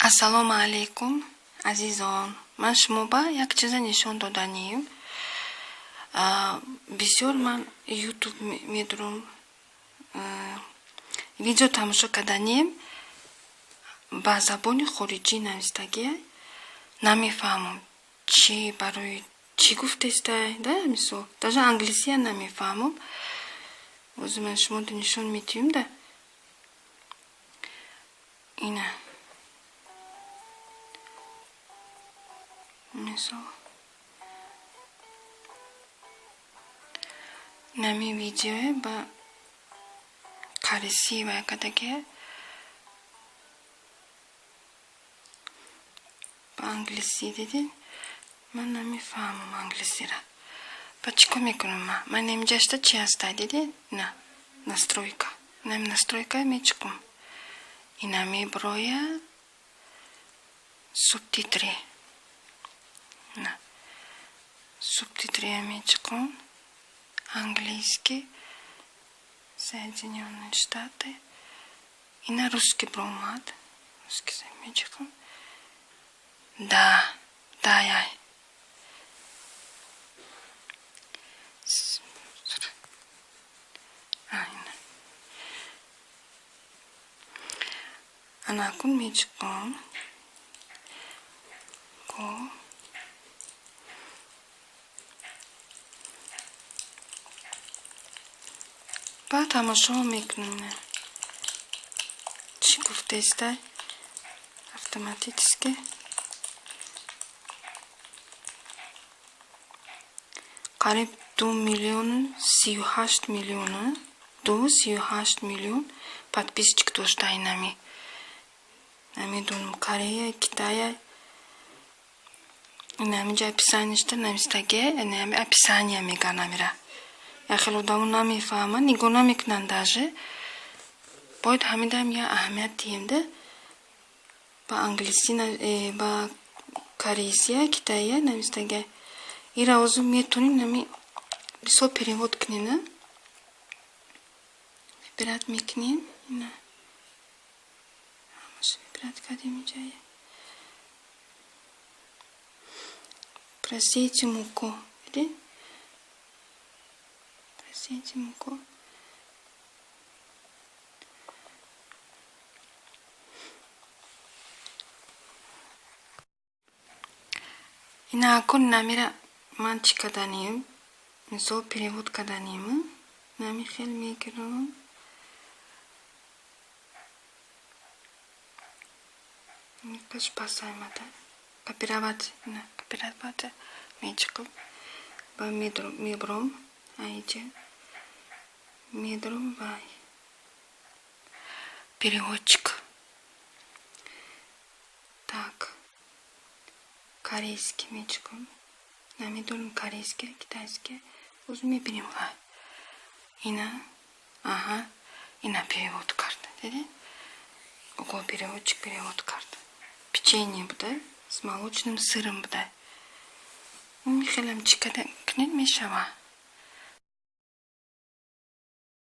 Ассалому алейкум, азизон. Ман шумо ба як чиза нишон доданием. Бисёр ман ютуб медурум видео тамошо карданием ба забони хориҷӣ навистагия. Намефаҳмам чӣ барои чӣ гуфтестай, да мисол даже англисия намефаҳмам. Ози ман шумо нишон медиҳам да. Ина мисол нами видео ба кариси ва якадаге ба англиси дидин. Ман намефаҳмам англисира. Ба чӣ кор мекунам ман немҷашта чӣ ҳастай дидин? На настройка. Нами настройка мечиқам. Ина меброя субтитри. На субтитри мечиқам. Английский, Соединенные Штаты. Ина русский бромад. Русский мечиқам. Да, яй. Анакун мечиқам. Ба тамошо мекунем. Чӣ гуфтестай? Автоматически. Қариб 2,38 миллиона 2,38 миллион подписчик доштай нами. Намедонам Корея, Китая. Намиҷа описаниешта навистаге, нами описания мега намира. Яхел одамон намефаҳманд, нигоҳ намекунанд даже. Бояд ҳамидам я аҳамият диҳем да. Ба англиси ба корейсия, китая навистаге. Ира озу метонем нами бисёр перевод кунем, да? Вибират мекунем. Ина ҳамаша вибират кардем инҷая. Простите муко. Види? Простите муко. Ина акун намира ман чӣ карданем? Мисол перевод карданем. Нами хел мегирам. Никаш пасаймада. Копировать. Ина копировать мечиқам. Ба мебром. Айҷа. Медром вай. Переводчик. Так. Корейский мечиқам. Намедонам корейский, китайский. О'zi мебинем вай. Ина. Ага. Ина перевод карда. Диди? Ого, переводчик перевод карда. Печенье будай. С молочным сыром будай. Михелам чикада кнет мешава.